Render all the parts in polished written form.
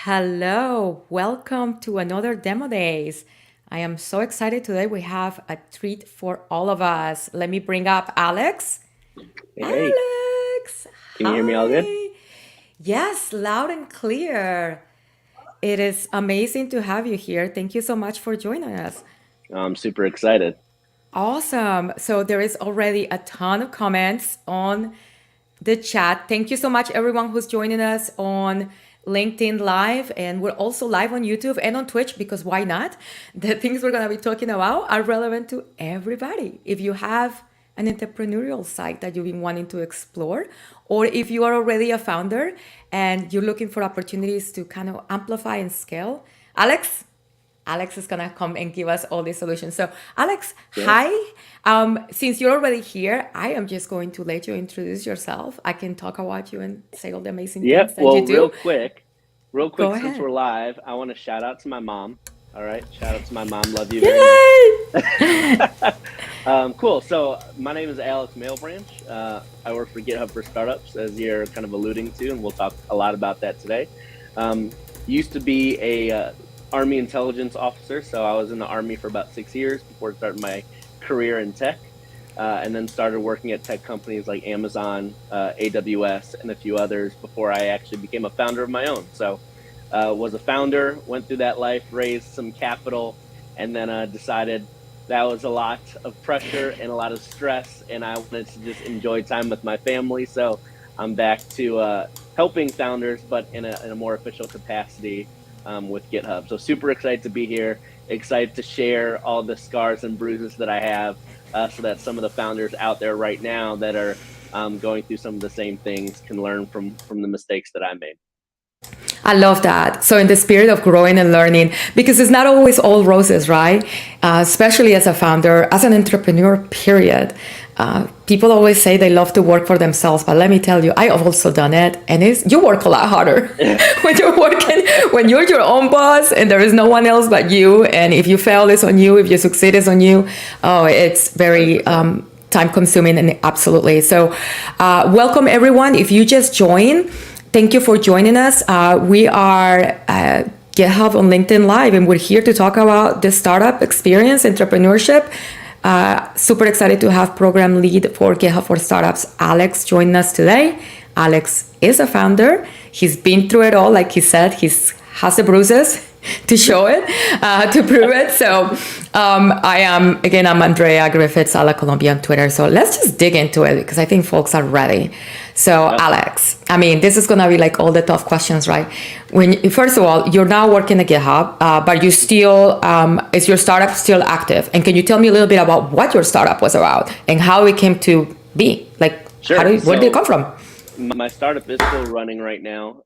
Hello, welcome to another Demo Days. I am so excited today. We have a treat for all of us. Let me bring up Alex. Hey, Alex, can you hear me all good? hi. Yes, loud and clear. It is amazing to have you here. Thank you so much for joining us. I'm super excited. Awesome. So there is already a ton of comments on the chat. Thank you so much, everyone who's joining us on LinkedIn Live. And we're also live on YouTube and on Twitch because why not? The things we're going to be talking about are relevant to everybody. If you have an entrepreneurial site that you've been wanting to explore, or if you are already a founder and you're looking for opportunities to kind of amplify and scale, Alex is gonna come and give us all these solutions. So, Alex, Yeah. hi. Since you're already here, I am just going to let you introduce yourself. I can talk about you and say all the amazing Yep. things that you Well, do. real Go quick, since ahead. we're live, I want to shout out to my mom. All right. Shout out to my mom. Love you very much. Yay! Cool. So my name is Alex Malebranche. I work for GitHub for Startups, as you're kind of alluding to, and we'll talk a lot about that today. Um, Used to be a Army intelligence officer, so I was in the Army for about 6 years before starting my career in tech, and then started working at tech companies like Amazon, AWS, and a few others before I actually became a founder of my own. So, was a founder, went through that life, raised some capital, and then decided that was a lot of pressure and a lot of stress, and I wanted to just enjoy time with my family. So I'm back to helping founders, but in a more official capacity with GitHub. So super excited to be here. Excited to share all the scars and bruises that I have, so that some of the founders out there right now that are going through some of the same things can learn from the mistakes that I made. I love that. So, in the spirit of growing and learning, because it's not always all roses, right? Especially as a founder, as an entrepreneur, period. People always say they love to work for themselves, but let me tell you, I have also done it, and you work a lot harder when you're working, when you're your own boss, and there is no one else but you. And if you fail, it's on you. If you succeed, it's on you. Oh, it's very time consuming, and absolutely. So, welcome everyone. If you just join. Thank you for joining us. We are GitHub on LinkedIn Live, and we're here to talk about the startup experience, entrepreneurship. Super excited to have program lead for GitHub for Startups, Alex, join us today. Alex is a founder. He's been through it all. Like he said, he has the bruises to show it, to prove it. So I'm Andrea Griffiths, a la Colombia on Twitter. So let's just dig into it because I think folks are ready. So Yep. Alex, I mean, this is going to be like all the tough questions, right? First of all, you're now working at GitHub, but you still, is your startup still active? And can you tell me a little bit about what your startup was about and how it came to be? Like, Sure. where did it come So from? my startup is still running right now.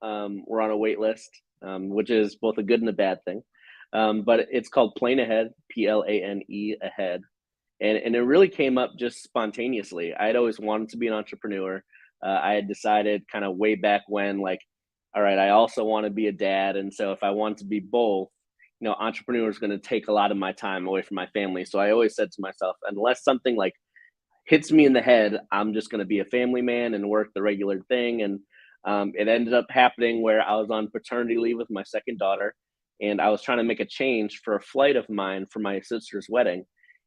We're on a wait list, which is both a good and a bad thing. But it's called Plane Ahead, Plane Ahead. And it really came up just spontaneously. I had always wanted to be an entrepreneur. I had decided kind of way back when, like, all right, I also want to be a dad. And so if I want to be both, entrepreneur is going to take a lot of my time away from my family. So I always said to myself, unless something like hits me in the head, I'm just going to be a family man and work the regular thing. And it ended up happening where I was on paternity leave with my second daughter, and I was trying to make a change for a flight of mine for my sister's wedding.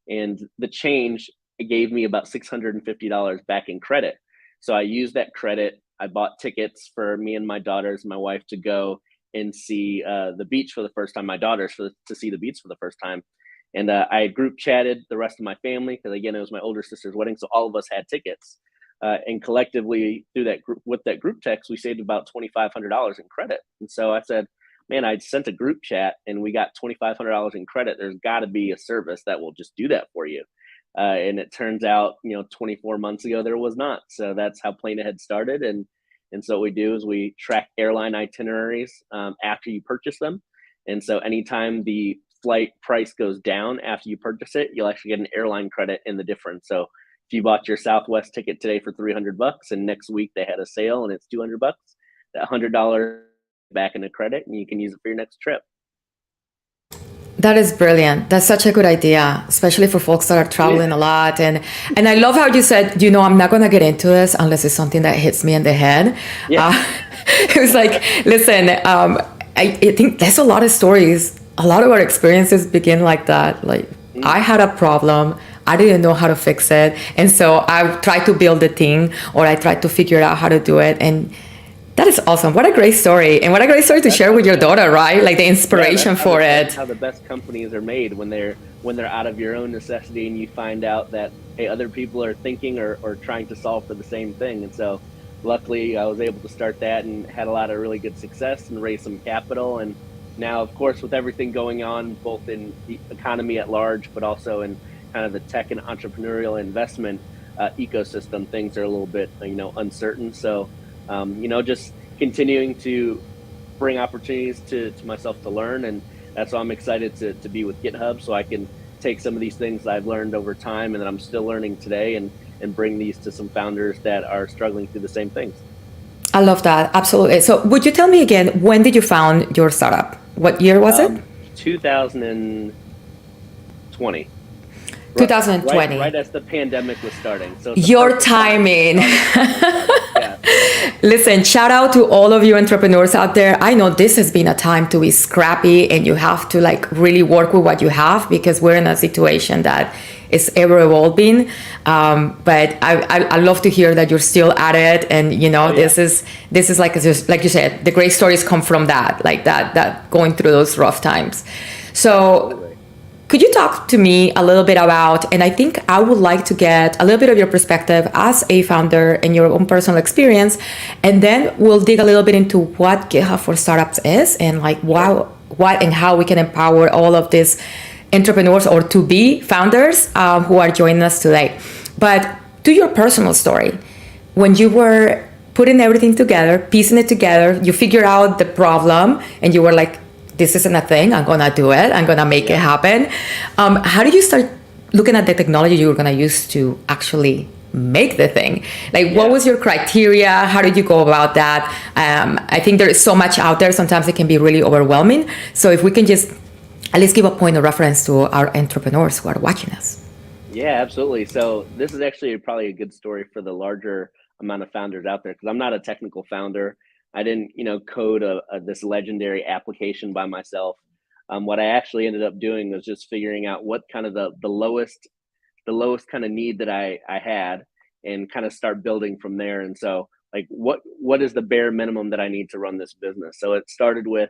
And the change gave me about $650 back in credit. So I used that credit. I bought tickets for me and my daughters, my wife, to go and see the beach for the first time. My daughters to see the beach for the first time, and I group chatted the rest of my family because again, it was my older sister's wedding, so all of us had tickets. And collectively, through that group, with that group text, we saved about $2,500 in credit. And so I said, "Man, I sent a group chat and we got $2,500 in credit. There's got to be a service that will just do that for you." And it turns out, 24 months ago, there was not. So that's how Plane Ahead started. And so what we do is we track airline itineraries after you purchase them. And so anytime the flight price goes down after you purchase it, you'll actually get an airline credit in the difference. So if you bought your Southwest ticket today for $300 and next week they had a sale and it's $200, that $100 back into credit and you can use it for your next trip. That is brilliant. That's such a good idea, especially for folks that are Yeah. traveling a lot. And I love how you said, I'm not going to get into this unless it's something that hits me in the head. Yeah. Uh, it was like, listen, I think there's a lot of stories. A lot of our experiences begin like that. Like, I had a problem. I didn't know how to fix it. And so I tried to build a thing, or I tried to figure out how to do it. And that is awesome. What a great story. And what a great story to share with your daughter, right? Like the inspiration for it. That's how the best companies are made, when they're out of your own necessity, and you find out that, hey, other people are thinking or trying to solve for the same thing. And so luckily I was able to start that and had a lot of really good success and raise some capital. And now, of course, with everything going on, both in the economy at large, but also in kind of the tech and entrepreneurial investment ecosystem, things are a little bit, uncertain. So, just continuing to bring opportunities to myself to learn. And that's why I'm excited to be with GitHub, so I can take some of these things that I've learned over time and that I'm still learning today, and bring these to some founders that are struggling through the same things. I love that. Absolutely. So would you tell me again, when did you found your startup? What year was it? 2020. 2020. Right as the pandemic was starting. So your timing. Yeah. Listen, shout out to all of you entrepreneurs out there. I know this has been a time to be scrappy, and you have to really work with what you have, because we're in a situation that is ever evolving. But I love to hear that you're still at it. And, this is like you said, the great stories come from that, like that going through those rough times. So Absolutely. could you talk to me a little bit about, and I think I would like to get a little bit of your perspective as a founder and your own personal experience, and then we'll dig a little bit into what GitHub for Startups is, and what and how we can empower all of these entrepreneurs or to-be founders who are joining us today. But to your personal story, when you were putting everything together, piecing it together, you figure out the problem, and you were like, this isn't a thing, I'm gonna do it, I'm gonna make it happen. How did you start looking at the technology you were gonna use to actually make the thing? What was your criteria? How did you go about that? I think there is so much out there, sometimes it can be really overwhelming. So if we can just at least give a point of reference to our entrepreneurs who are watching us. Yeah, absolutely. So this is actually probably a good story for the larger amount of founders out there, because I'm not a technical founder. I didn't, code this legendary application by myself. What I actually ended up doing was just figuring out what kind of the lowest kind of need that I had, and kind of start building from there. And so, what is the bare minimum that I need to run this business? So it started with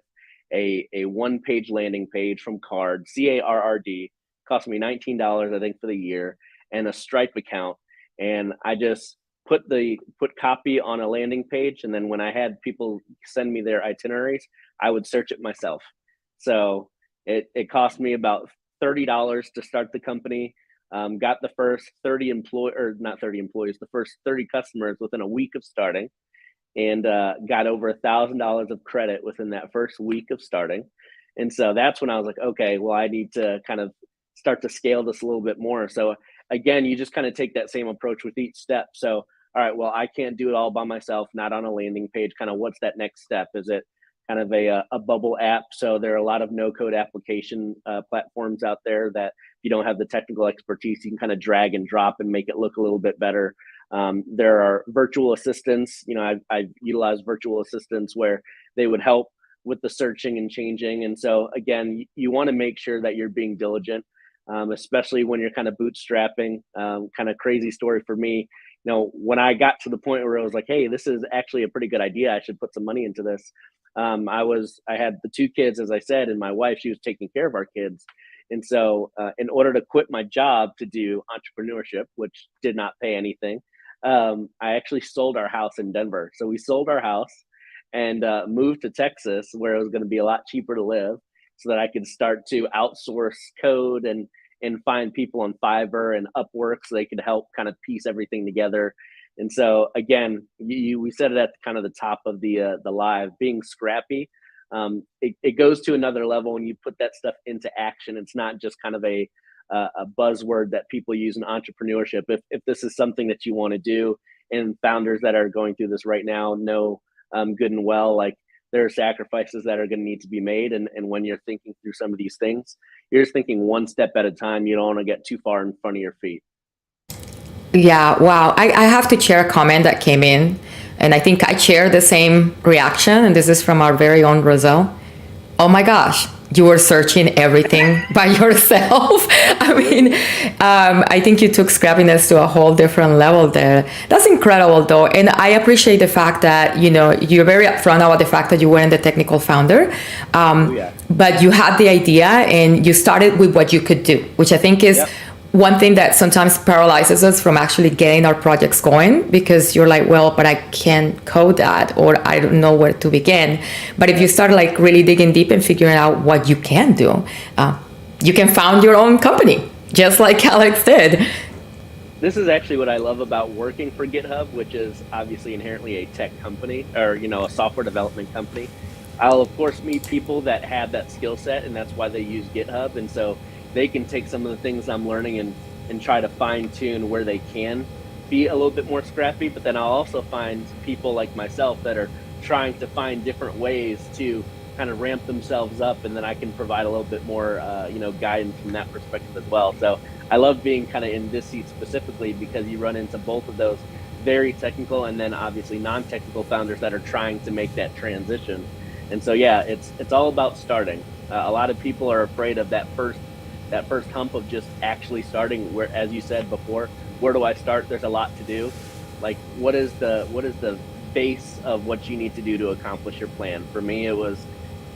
a one-page landing page from CARRD, cost me $19, I think, for the year, and a Stripe account. And I just put copy on a landing page, and then when I had people send me their itineraries, I would search it myself. So it cost me about $30 to start the company. Got the first 30 employees, the first 30 customers within a week of starting, and got over $1,000 of credit within that first week of starting. And so that's when I was like, okay, well, I need to kind of start to scale this a little bit more. So again, you just kind of take that same approach with each step. So, all right, well, I can't do it all by myself, not on a landing page. Kind of what's that next step? Is it kind of a bubble app? So there are a lot of no-code application platforms out there that if you don't have the technical expertise, you can kind of drag and drop and make it look a little bit better. There are virtual assistants. I've utilized virtual assistants where they would help with the searching and changing. And so again, you want to make sure that you're being diligent, especially when you're kind of bootstrapping. Kind of crazy story for me. When I got to the point where I was like, hey, this is actually a pretty good idea, I should put some money into this. I had the 2 kids, as I said, and my wife, she was taking care of our kids. And so in order to quit my job to do entrepreneurship, which did not pay anything, I actually sold our house in Denver. So we sold our house and moved to Texas, where it was going to be a lot cheaper to live, so that I could start to outsource code and find people on Fiverr and Upwork, so they could help kind of piece everything together. And so again, we said it at kind of the top of the live, being scrappy. It goes to another level when you put that stuff into action. It's not just kind of a buzzword that people use in entrepreneurship. If this is something that you want to do, and founders that are going through this right now know good and well, like, there are sacrifices that are going to need to be made. And when you're thinking through some of these things, you're just thinking one step at a time. You don't want to get too far in front of your feet. Yeah, wow. I have to share a comment that came in, and I think I share the same reaction. And this is from our very own Roselle. oh my gosh, you were searching everything by yourself. I mean, I think you took scrappiness to a whole different level there. That's incredible, though. And I appreciate the fact that, you're very upfront about the fact that you weren't the technical founder. Yeah. But you had the idea and you started with what you could do, which I think is Yep. one thing that sometimes paralyzes us from actually getting our projects going, because you're like, well, but I can't code that, or I don't know where to begin. But if you start like really digging deep and figuring out what you can do, you can found your own company, just like Alex did. This is actually what I love about working for GitHub, which is obviously inherently a tech company, or a software development company. I'll of course meet people that have that skill set, and that's why they use GitHub. And so they can take some of the things I'm learning and try to fine tune where they can be a little bit more scrappy. But then I'll also find people like myself that are trying to find different ways to kind of ramp themselves up, and then I can provide a little bit more, guidance from that perspective as well. So I love being kind of in this seat specifically because you run into both of those very technical and then obviously non-technical founders that are trying to make that transition. And so, yeah, it's all about starting. A lot of people are afraid of that first hump of just actually starting. Where, as you said before, where do I start? There's a lot to do. Like, what is the base of what you need to do to accomplish your plan? For me, it was,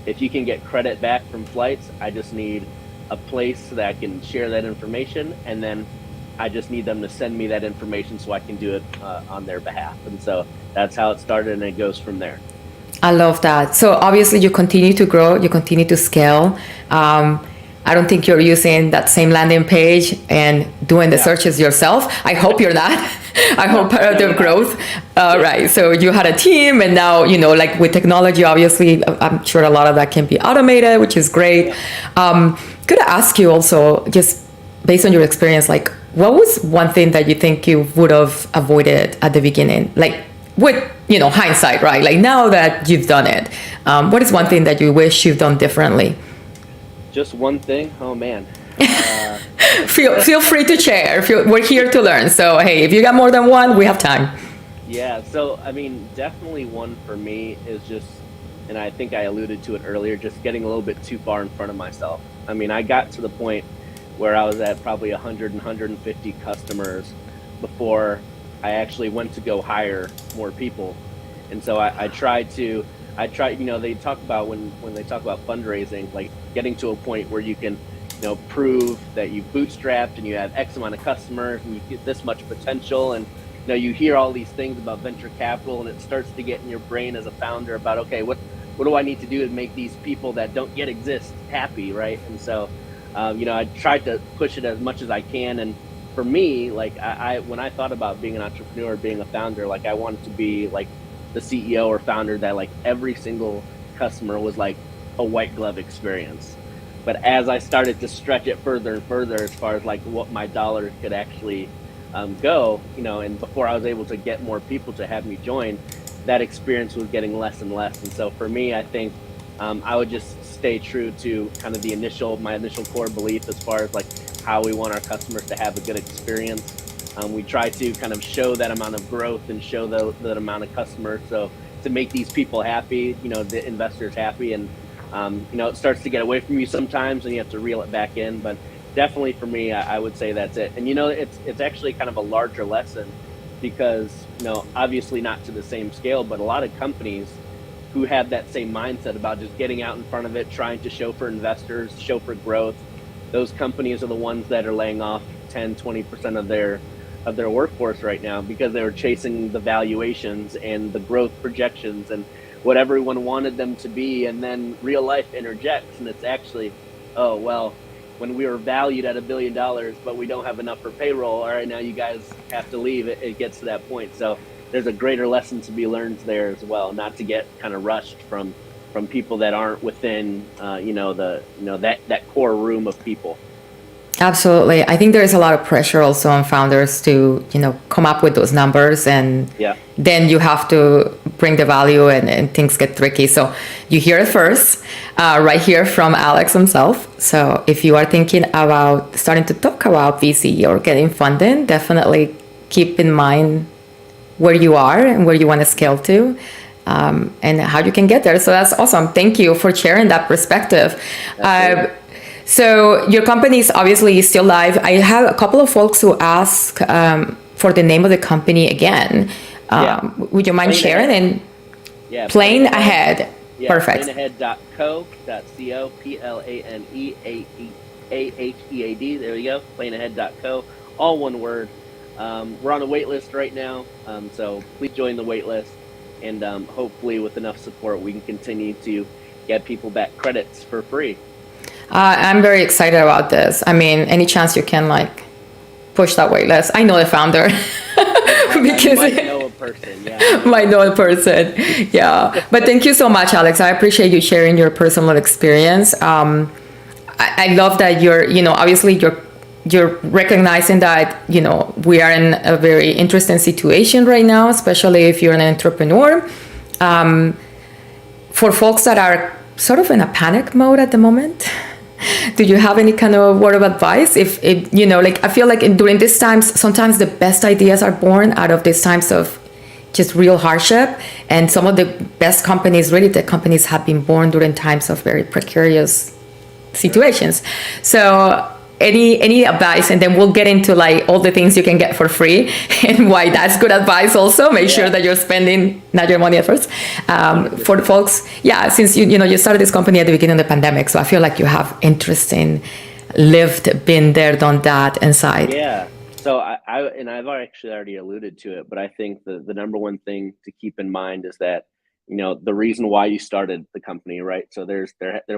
if you can get credit back from flights, I just need a place that I can share that information, and then I just need them to send me that information so I can do it on their behalf. And so that's how it started, and it goes from there. I love that. So obviously you continue to grow, you continue to scale. I don't think you're using that same landing page and doing the searches yourself. I hope you're not. I hope part of the growth. Right. So you had a team, and now, like with technology, obviously, I'm sure a lot of that can be automated, which is great. Could I ask you also, just based on your experience, like what was one thing that you think you would have avoided at the beginning? Like with, hindsight, right? Like now that you've done it, what is one thing that you wish you've done differently? Just one thing? Oh, man. Feel free to share. We're here to learn. So, hey, if you got more than one, we have time. Yeah. So, I mean, definitely one for me is just, and I think I alluded to it earlier, just getting a little bit too far in front of myself. I mean, I got to the point where I was at probably 100 and 150 customers before I actually went to go hire more people. And so I tried, they talk about when they talk about fundraising, like getting to a point where you can, prove that you bootstrapped and you have X amount of customers and you get this much potential. And, you hear all these things about venture capital, and it starts to get in your brain as a founder about, okay, what do I need to do to make these people that don't yet exist happy, right? And so, I tried to push it as much as I can. And for me, like I when I thought about being an entrepreneur, being a founder, like I wanted to be like the CEO or founder that like every single customer was like a white glove experience. But as I started to stretch it further and further as far as like what my dollars could actually go, and before I was able to get more people to have me join, that experience was getting less and less. And so for me, I think I would just stay true to kind of my initial core belief as far as like how we want our customers to have a good experience. We try to kind of show that amount of growth and show that amount of customers. So to make these people happy, the investors happy, and it starts to get away from you sometimes and you have to reel it back in. But definitely for me, I would say that's it. And, it's actually kind of a larger lesson because, obviously not to the same scale, but a lot of companies who have that same mindset about just getting out in front of it, trying to show for investors, show for growth, those companies are the ones that are laying off 10, 20% of their workforce right now because they were chasing the valuations and the growth projections and what everyone wanted them to be. And then real life interjects, and it's actually, oh, well, when we were valued at $1 billion, but we don't have enough for payroll, all right, now you guys have to leave. It gets to that point. So there's a greater lesson to be learned there as well, not to get kind of rushed from people that aren't within, that core room of people. Absolutely. I think there is a lot of pressure also on founders to, come up with those numbers, and then you have to bring the value, and things get tricky. So you hear it first, right here from Alex himself. So if you are thinking about starting to talk about VC or getting funding, definitely keep in mind where you are and where you want to scale to. and how you can get there. So that's awesome. Thank you for sharing that perspective. So your company is obviously still live. I have a couple of folks who ask for the name of the company again. Would you mind sharing? And Plain Ahead. Yeah, Perfect. planeahead.co, Planeahead. There we go. Planeahead.co. All one word. We're on a wait list right now, so please join the wait list. And hopefully with enough support, we can continue to get people back credits for free. I'm very excited about this. I mean, any chance you can like push that wait list. I know the founder. Because I might know a person, might know a person, yeah. But thank you so much, Alex. I appreciate you sharing your personal experience. I love that obviously you're recognizing that we are in a very interesting situation right now, especially if you're an entrepreneur. For folks that are sort of in a panic mode at the moment, do you have any kind of word of advice? If I feel like during these times, sometimes the best ideas are born out of these times of just real hardship. And some of the best companies, really tech companies, have been born during times of very precarious situations. So any advice, and then we'll get into like all the things you can get for free and why that's good advice also. Make sure that you're spending not your money at first. For the folks, since you started this company at the beginning of the pandemic, so I feel like you have interesting been there, done that inside. So I've actually already alluded to it, but I think the number one thing to keep in mind is that the reason why you started the company, right? So there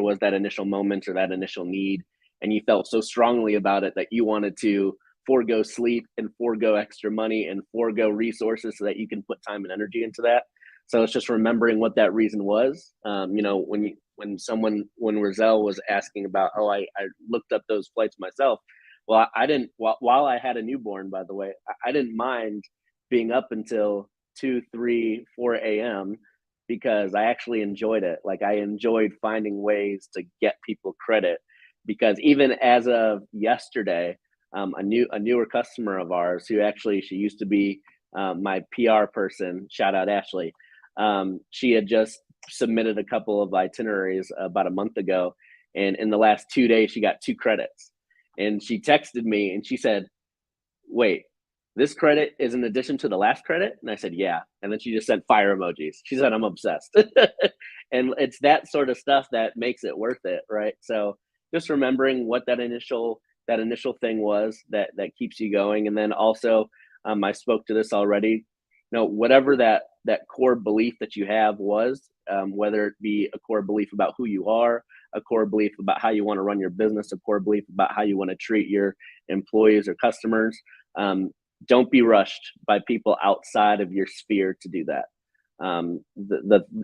was that initial moment or that initial need, and you felt so strongly about it that you wanted to forego sleep and forego extra money and forego resources so that you can put time and energy into that. So it's just remembering what that reason was. When Roselle was asking about, I looked up those flights myself. Well, I didn't, while I had a newborn, by the way, I didn't mind being up until 2, 3, 4 a.m. because I actually enjoyed it. Like I enjoyed finding ways to get people credit, because even as of yesterday, a newer customer of ours who she used to be my PR person, shout out Ashley. She had just submitted a couple of itineraries about a month ago, and in the last 2 days she got 2 credits, and she texted me and she said, "Wait, this credit is in addition to the last credit?" And I said, "Yeah." And then she just sent fire emojis. She said, "I'm obsessed." And it's that sort of stuff that makes it worth it, right? So just remembering what that initial thing was that keeps you going. And then also, I spoke to this already, whatever that core belief that you have was, whether it be a core belief about who you are, a core belief about how you want to run your business, a core belief about how you want to treat your employees or customers, don't be rushed by people outside of your sphere to do that.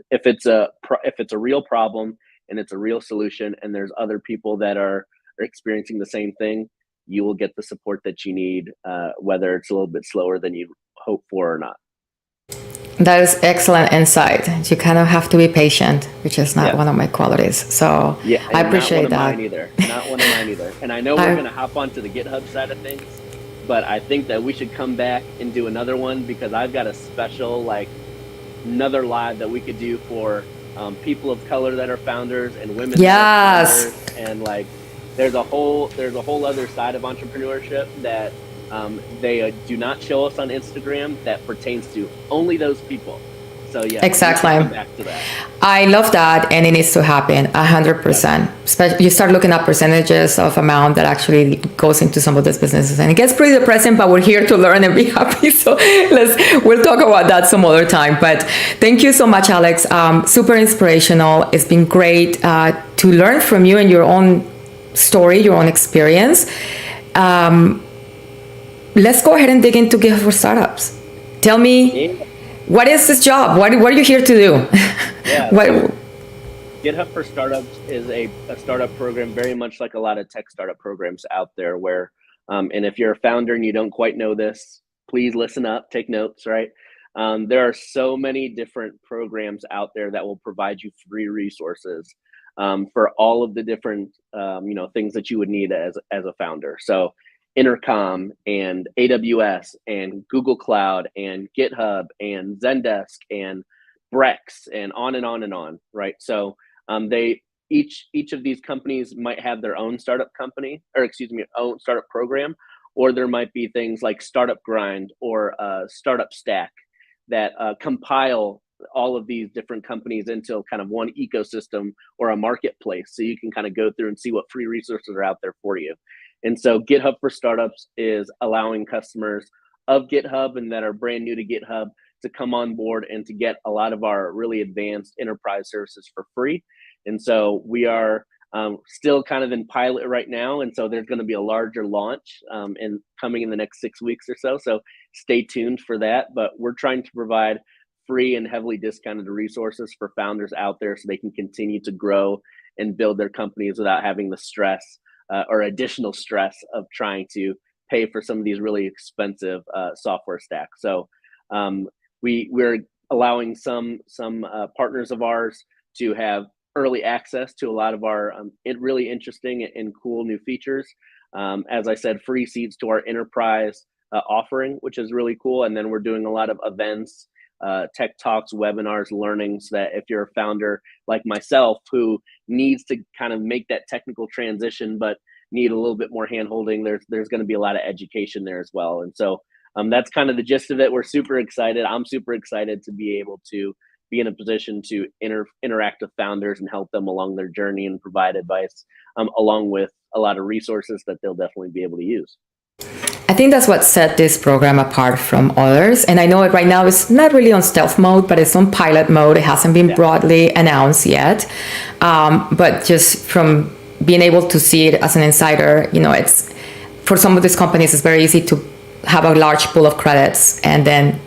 If it's a real problem and it's a real solution, and there's other people that are experiencing the same thing, you will get the support that you need, whether it's a little bit slower than you hope for or not. That is excellent insight. You kind of have to be patient, which is not one of my qualities. So I appreciate that. Not one of mine either. And I know we're going to hop onto the GitHub side of things, but I think that we should come back and do another one, because I've got a special, another live that we could do for people of color that are founders and women that are founders. And there's a whole other side of entrepreneurship that they do not show us on Instagram that pertains to only those people. So exactly. Back to that. I love that, and it needs to happen 100%. You start looking at percentages of amount that actually goes into some of these businesses, and it gets pretty depressing. But we're here to learn and be happy. So we'll talk about that some other time. But thank you so much, Alex. Super inspirational. It's been great to learn from you and your own story, your own experience. Let's go ahead and dig into GitHub for Startups. Tell me, what is this job? What are you here to do? GitHub for Startups is a startup program, very much like a lot of tech startup programs out there, where, and if you're a founder and you don't quite know this, please listen up, take notes, right? There are so many different programs out there that will provide you free resources for all of the different things that you would need as a founder. So Intercom and AWS and Google Cloud and GitHub and Zendesk and Brex, and on and on and on, right? So they each of these companies might have their own startup company, or excuse me, own startup program, or there might be things like Startup Grind or Startup Stack that compile all of these different companies into kind of one ecosystem or a marketplace, so you can kind of go through and see what free resources are out there for you. And so GitHub for Startups is allowing customers of GitHub and that are brand new to GitHub to come on board and to get a lot of our really advanced enterprise services for free. And so we are still kind of in pilot right now. And so there's going to be a larger launch coming in the next 6 weeks or so. So stay tuned for that. But we're trying to provide free and heavily discounted resources for founders out there so they can continue to grow and build their companies without having the stress or additional stress of trying to pay for some of these really expensive software stacks. So we're allowing some partners of ours to have early access to a lot of our really interesting and cool new features. As I said, free seats to our enterprise offering, which is really cool. And then we're doing a lot of events, tech talks, webinars, learnings that if you're a founder like myself who needs to kind of make that technical transition, but need a little bit more handholding, there's going to be a lot of education there as well. And so that's kind of the gist of it. We're super excited. I'm super excited to be able to be in a position to interact with founders and help them along their journey and provide advice along with a lot of resources that they'll definitely be able to use. I think that's what set this program apart from others. And I know it right now is not really on stealth mode, but it's on pilot mode. It hasn't been broadly announced yet. But just from being able to see it as an insider, it's for some of these companies, it's very easy to have a large pool of credits and then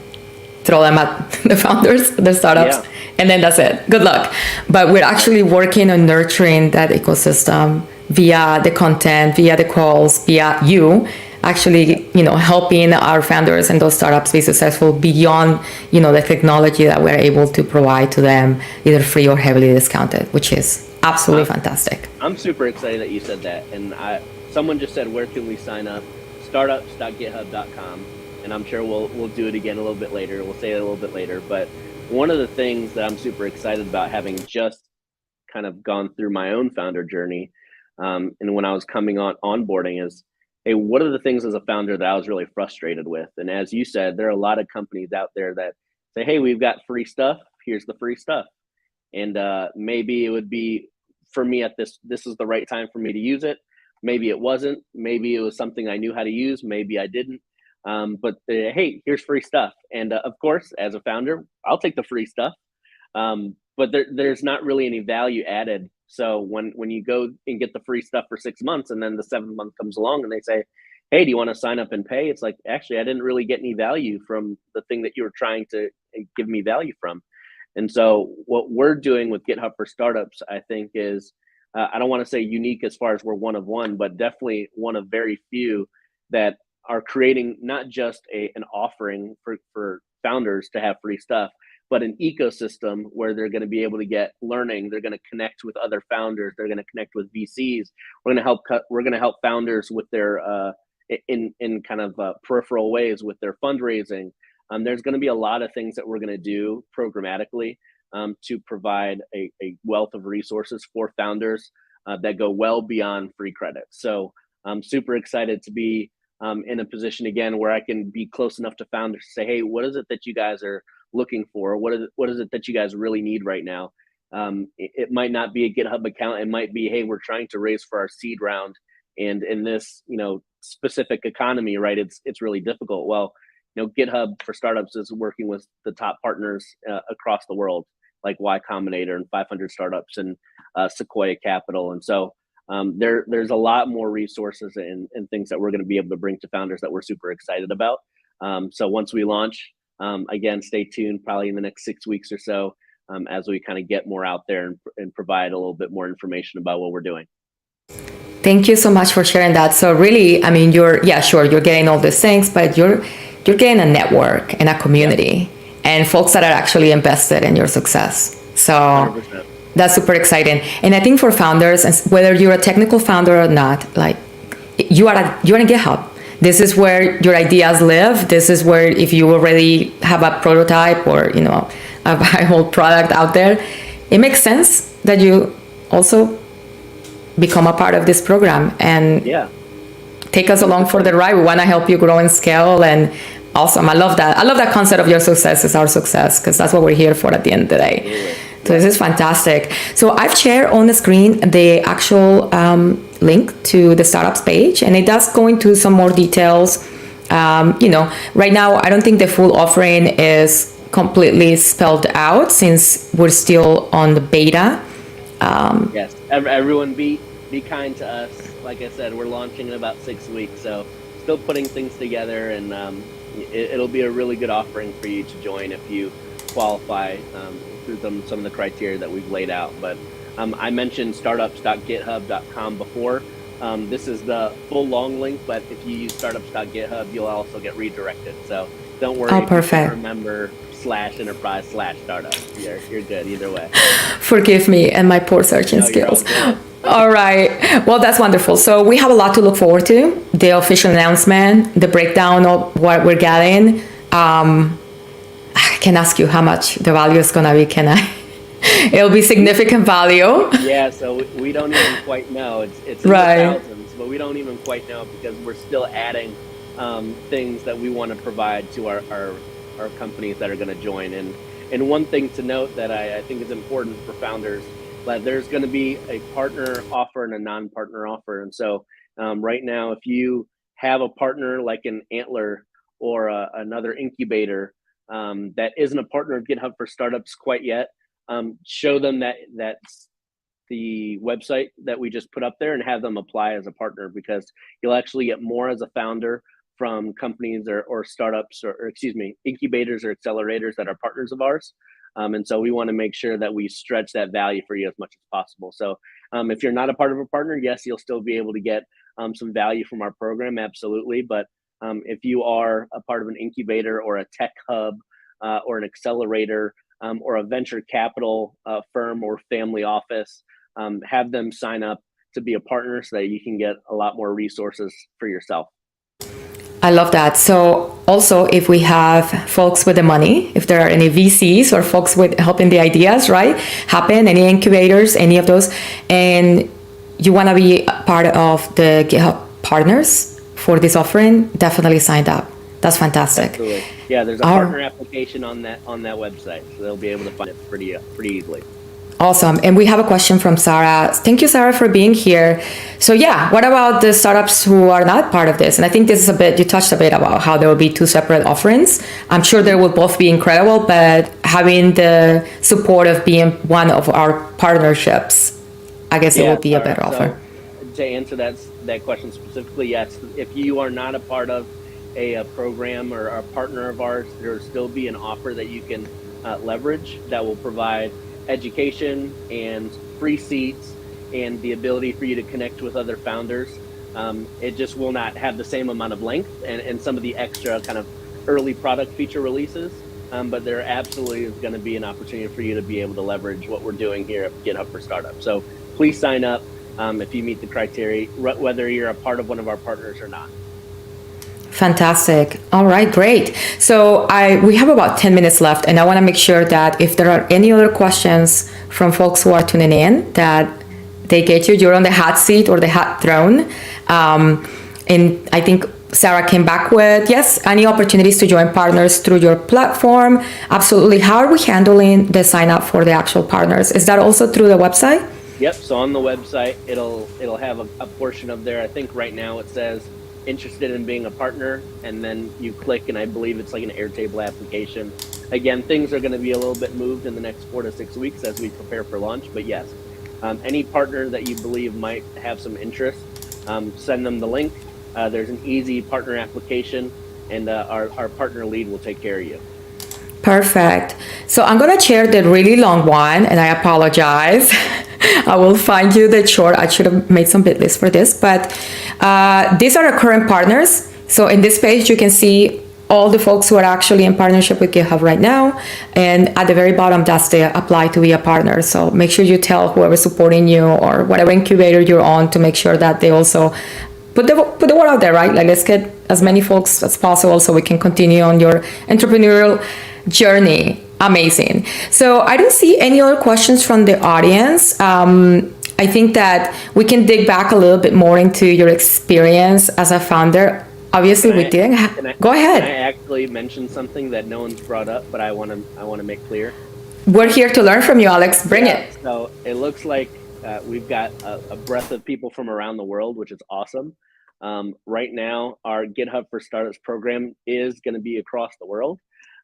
throw them at the founders, the startups, and then that's it. Good luck. But we're actually working on nurturing that ecosystem via the content, via the calls, via you actually, helping our founders and those startups be successful beyond, the technology that we're able to provide to them, either free or heavily discounted, which is absolutely fantastic. I'm super excited that you said that. And someone just said, where can we sign up? Startups.github.com. And I'm sure we'll do it again a little bit later. We'll say it a little bit later. But one of the things that I'm super excited about, having just kind of gone through my own founder journey, and when I was coming on onboarding, is, hey, what are the things as a founder that I was really frustrated with? And as you said, there are a lot of companies out there that say, hey, we've got free stuff. Here's the free stuff. And maybe it would be for me at this is the right time for me to use it. Maybe it wasn't. Maybe it was something I knew how to use. Maybe I didn't. But hey, here's free stuff. And of course, as a founder, I'll take the free stuff. But there's not really any value added. So when you go and get the free stuff for 6 months and then the 7th month comes along and they say, hey, do you want to sign up and pay? It's like, actually, I didn't really get any value from the thing that you were trying to give me value from. And so what we're doing with GitHub for Startups, I think is, I don't want to say unique as far as we're one of one, but definitely one of very few that are creating not just an offering for founders to have free stuff, but an ecosystem where they're going to be able to get learning. They're going to connect with other founders. They're going to connect with VCs. We're going to help founders with their in kind of peripheral ways with their fundraising. There's going to be a lot of things that we're going to do programmatically to provide a wealth of resources for founders that go well beyond free credits. So I'm super excited to be in a position again where I can be close enough to founders to say, hey, what is it that you guys are looking for? What is it that you guys really need right now? It might not be a GitHub account. It might be, hey, we're trying to raise for our seed round. And in this, specific economy, right, it's really difficult. Well, GitHub for Startups is working with the top partners across the world, like Y Combinator and 500 Startups and Sequoia Capital. And so there's a lot more resources and things that we're going to be able to bring to founders that we're super excited about. So once we launch, again, stay tuned probably in the next 6 weeks or so as we kind of get more out there and provide a little bit more information about what we're doing. Thank you so much for sharing that. So really, I mean, you're getting all these things, but you're getting a network and a community and folks that are actually invested in your success. So 100%. That's super exciting. And I think for founders, and whether you're a technical founder or not, like you're in GitHub. This is where your ideas live. This is where, if you already have a prototype or a viable product out there, it makes sense that you also become a part of this program and take us along for the ride. We want to help you grow and scale. And awesome. I love that. I love that concept of your success is our success, because that's what we're here for at the end of the day. So this is fantastic. So I've shared on the screen the actual link to the startups page, and it does go into some more details. Right now, I don't think the full offering is completely spelled out since we're still on the beta. Yes, everyone be kind to us. Like I said, we're launching in about 6 weeks, so still putting things together, and it'll be a really good offering for you to join if you qualify through some of the criteria that we've laid out. But I mentioned startups.github.com before. This is the full long link, but if you use startups.github, you'll also get redirected. So don't worry. Oh, perfect. Remember /enterprise/startup. You're good either way. Forgive me and my poor searching skills. All right. Well, that's wonderful. So we have a lot to look forward to. The official announcement, the breakdown of what we're getting. I can ask you how much the value is going to be, can I? It'll be significant value. Yeah, so we don't even quite know. It's in the thousands, but we don't even quite know because we're still adding things that we want to provide to our companies that are going to join. And one thing to note that I think is important for founders, that there's going to be a partner offer and a non-partner offer. And so right now, if you have a partner like an Antler or another incubator that isn't a partner of GitHub for Startups quite yet, show them that's the website that we just put up there and have them apply as a partner, because you'll actually get more as a founder from companies or startups or excuse me, incubators or accelerators that are partners of ours. And so we want to make sure that we stretch that value for you as much as possible. So if you're not a part of a partner, yes, you'll still be able to get some value from our program, absolutely. But if you are a part of an incubator or a tech hub or an accelerator or a venture capital firm or family office, have them sign up to be a partner so that you can get a lot more resources for yourself. I love that. So also, if we have folks with the money, if there are any VCs or folks with helping the ideas, right, happen, any incubators, any of those, and you want to be part of the GitHub partners for this offering, definitely sign up. That's fantastic. Absolutely. Yeah, there's a partner application on that website, so they'll be able to find it pretty easily. Awesome. And we have a question from Sarah. Thank you, Sarah, for being here. So yeah, what about the startups who are not part of this? And I think this is you touched a bit about how there will be two separate offerings. I'm sure they will both be incredible, but having the support of being one of our partnerships, I guess it will be a better offer. To answer that question specifically, yes, if you are not a part of a program or a partner of ours, there'll still be an offer that you can leverage that will provide education and free seats and the ability for you to connect with other founders. It just will not have the same amount of length and some of the extra kind of early product feature releases, but there absolutely is going to be an opportunity for you to be able to leverage what we're doing here at GitHub for Startups. So please sign up if you meet the criteria, whether you're a part of one of our partners or not. Fantastic. All right, great. So we have about 10 minutes left, and I want to make sure that if there are any other questions from folks who are tuning in, that they get you. You're on the hot seat or the hot throne. And I think Sarah came back with, yes, any opportunities to join partners through your platform. Absolutely. How are we handling the sign up for the actual partners? Is that also through the website? Yep. So on the website, it'll have a portion of there. I think right now it says interested in being a partner, and then you click, and I believe it's like an Airtable application. Again, things are going to be a little bit moved in the next 4 to 6 weeks as we prepare for launch, but yes, any partner that you believe might have some interest, send them the link. There's an easy partner application, and our partner lead will take care of you. Perfect. So I'm going to share the really long one, and I apologize. I will find you the short. I should have made some bit lists for this, but these are our current partners. So in this page, you can see all the folks who are actually in partnership with GitHub right now. And at the very bottom, that's the apply to be a partner. So make sure you tell whoever's supporting you or whatever incubator you're on to make sure that they also put the word out there, right? Like, let's get as many folks as possible so we can continue on your entrepreneurial journey. Amazing. So I don't see any other questions from the audience. I think that we can dig back a little bit more into your experience as a founder. Obviously, we didn't. Go ahead. Can I actually mention something that no one's brought up, but I want to make clear? We're here to learn from you, Alex. Bring it. So it looks like we've got a breadth of people from around the world, which is awesome. Right now, our GitHub for Startups program is going to be across the world.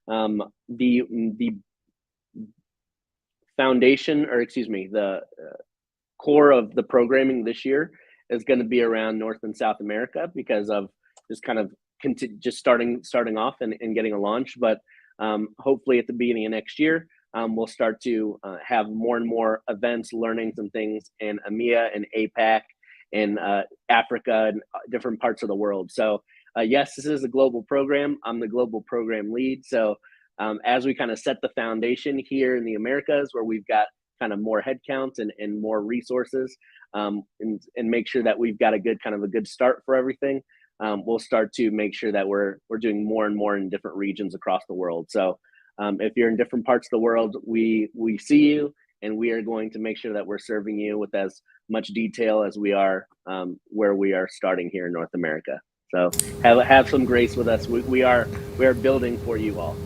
The foundation, or excuse me, the core of the programming this year is going to be around North and South America because of just kind of just starting off and getting a launch. But hopefully at the beginning of next year, we'll start to have more and more events, learnings, and things in EMEA and APAC and Africa and different parts of the world. So yes, this is a global program. I'm the global program lead. So as we kind of set the foundation here in the Americas, where we've got kind of more headcounts and more resources, and make sure that we've got a good start for everything, we'll start to make sure that we're doing more and more in different regions across the world. So if you're in different parts of the world, we see you, and we are going to make sure that we're serving you with as much detail as we are where we are starting here in North America. So have some grace with us. We are building for you all.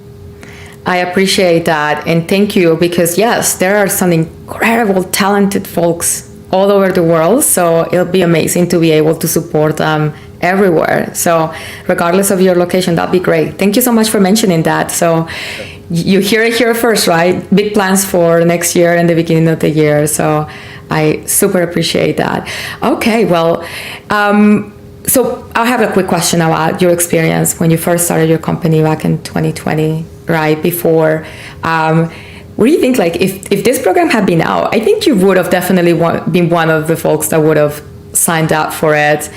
I appreciate that, and thank you, because yes, there are some incredible, talented folks all over the world. So it'll be amazing to be able to support them everywhere. So regardless of your location, that'd be great. Thank you so much for mentioning that. So you hear it here first, right? Big plans for next year and the beginning of the year. So I super appreciate that. Okay, well, so I have a quick question about your experience when you first started your company back in 2020, right? Before, what do you think, like, if this program had been out, I think you would have definitely been one of the folks that would have signed up for it,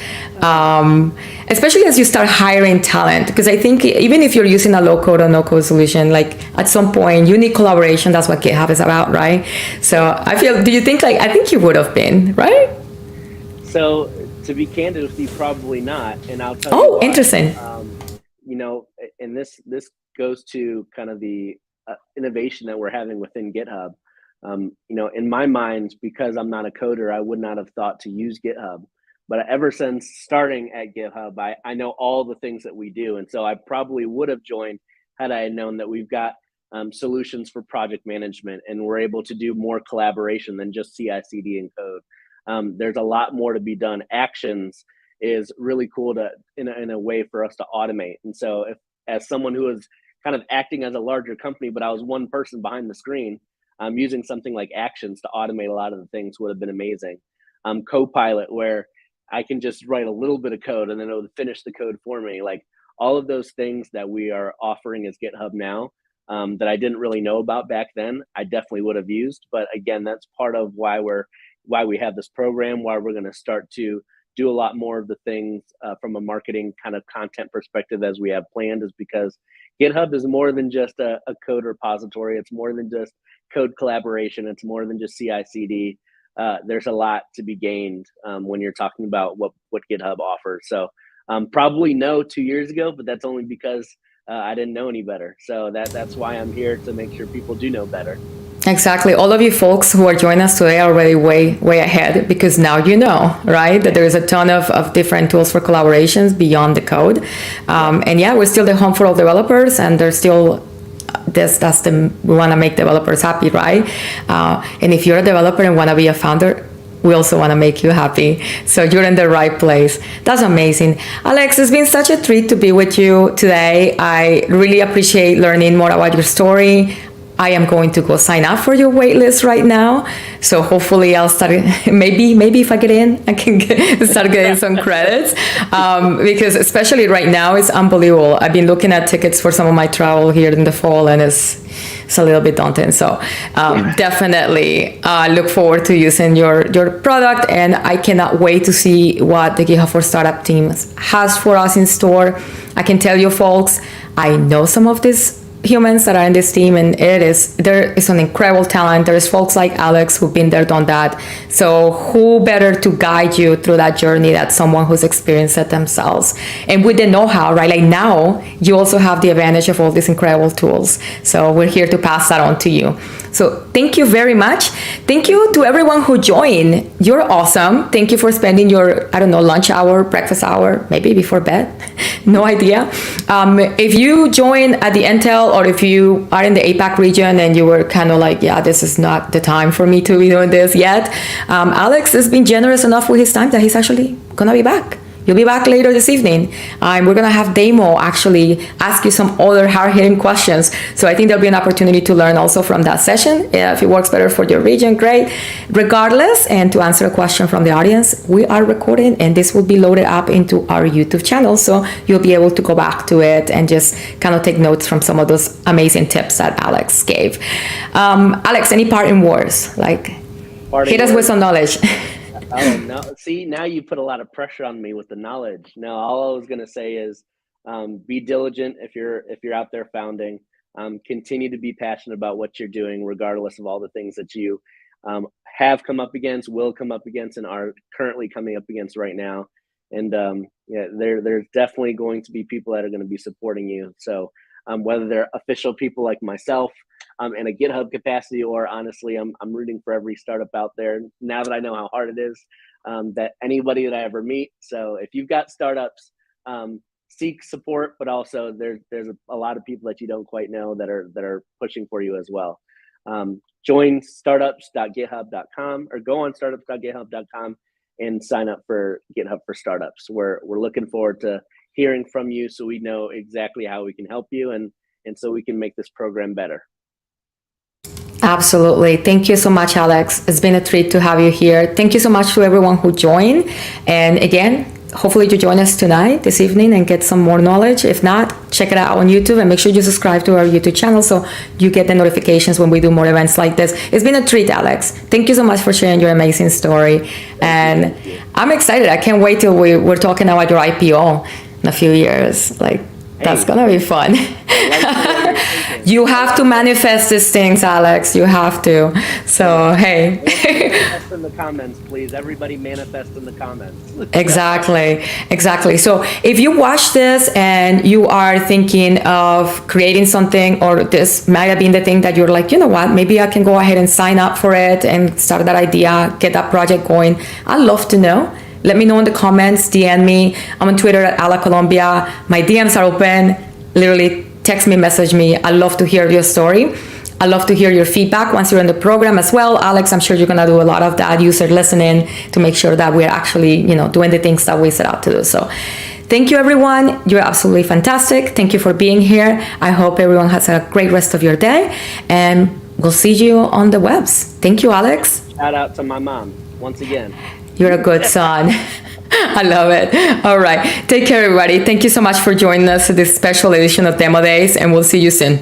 especially as you start hiring talent, because I think even if you're using a low code or no code solution, like at some point you need collaboration. That's what GitHub is about, right? So I feel, do you think, like, I think you would have been, right? So to be candid with you, probably not. And I'll tell you why. Interesting. You know, and this goes to kind of the innovation that we're having within GitHub. You know, in my mind, because I'm not a coder, I would not have thought to use GitHub. But ever since starting at GitHub, I know all the things that we do. And so I probably would have joined had I known that we've got solutions for project management, and we're able to do more collaboration than just CI/CD and code. There's a lot more to be done. Actions is really cool in a way for us to automate. And so if, as someone who is kind of acting as a larger company, but I was one person behind the screen, using something like Actions to automate a lot of the things would have been amazing. Copilot, where I can just write a little bit of code and then it'll finish the code for me. Like all of those things that we are offering as GitHub now, that I didn't really know about back then, I definitely would have used. But again, that's part of why we have this program, why we're going to start to do a lot more of the things from a marketing kind of content perspective as we have planned, is because GitHub is more than just a code repository. It's more than just code collaboration. It's more than just CI/CD. There's a lot to be gained when you're talking about what GitHub offers. So probably no 2 years ago, but that's only because I didn't know any better. So that's why I'm here, to make sure people do know better. Exactly. All of you folks who are joining us today are already way ahead, because now you know, right, that there's a ton of different tools for collaborations beyond the code. And yeah, we're still the home for all developers, and there's still we want to make developers happy, right? And if you're a developer and want to be a founder, we also want to make you happy. So you're in the right place. That's amazing. Alex, it's been such a treat to be with you today. I really appreciate learning more about your story. I am going to go sign up for your waitlist right now. So hopefully I'll start, maybe if I get in, I can start getting some credits. Because especially right now, it's unbelievable. I've been looking at tickets for some of my travel here in the fall, and it's a little bit daunting. So definitely look forward to using your product. And I cannot wait to see what the GitHub for Startup team has for us in store. I can tell you folks, I know some of these humans that are in this team, and there is an incredible talent. There's folks like Alex who've been there, done that. So who better to guide you through that journey than someone who's experienced it themselves? And with the know-how, right? Like now, you also have the advantage of all these incredible tools. So we're here to pass that on to you. So thank you very much. Thank you to everyone who joined. You're awesome. Thank you for spending your, I don't know, lunch hour, breakfast hour, maybe before bed. No idea. If you join at the Intel, or if you are in the APAC region and you were kind of like, yeah, this is not the time for me to be doing this yet, Alex has been generous enough with his time that he's actually gonna be back. You'll be back later this evening. We're going to have Damo actually ask you some other hard-hitting questions. So I think there'll be an opportunity to learn also from that session. If it works better for your region, great. Regardless, and to answer a question from the audience, we are recording, and this will be loaded up into our YouTube channel. So you'll be able to go back to it and just kind of take notes from some of those amazing tips that Alex gave. Alex, any parting words? Like, hit us with some knowledge. Oh no! See, now you put a lot of pressure on me with the knowledge. No, all I was gonna say is, be diligent if you're out there founding. Continue to be passionate about what you're doing, regardless of all the things that you have come up against, will come up against, and are currently coming up against right now. And yeah, there's definitely going to be people that are going to be supporting you. So whether they're official people like myself, in a GitHub capacity, or honestly, I'm rooting for every startup out there now that I know how hard it is, that anybody that I ever meet. So if you've got startups, seek support, but also there's a lot of people that you don't quite know that are pushing for you as well. Join startups.github.com, or go on startups.github.com and sign up for GitHub for Startups. We're looking forward to hearing from you, so we know exactly how we can help you, and so we can make this program better. Absolutely. Thank you so much, Alex. It's been a treat to have you here. Thank you so much to everyone who joined. And again, hopefully you join us tonight, this evening, and get some more knowledge. If not, check it out on YouTube, and make sure you subscribe to our YouTube channel so you get the notifications when we do more events like this. It's been a treat, Alex. Thank you so much for sharing your amazing story. And I'm excited. I can't wait till we're talking about your IPO in a few years. Like, that's gonna be fun. You have to manifest these things, Alex. You have to. So, hey. Manifest in the comments, please. Everybody manifest in the comments. Exactly. So if you watch this and you are thinking of creating something, or this might have been the thing that you're like, you know what, maybe I can go ahead and sign up for it and start that idea, get that project going. I'd love to know. Let me know in the comments, DM me. I'm on Twitter at Ala Colombia. My DMs are open. Literally text me, message me. I love to hear your story. I love to hear your feedback once you're in the program as well. Alex, I'm sure you're gonna do a lot of that, user listening, to make sure that we're actually, doing the things that we set out to do. So thank you, everyone. You're absolutely fantastic. Thank you for being here. I hope everyone has a great rest of your day, and we'll see you on the webs. Thank you, Alex. Shout out to my mom once again. You're a good son. I love it. All right. Take care, everybody. Thank you so much for joining us for this special edition of Demo Days, and we'll see you soon.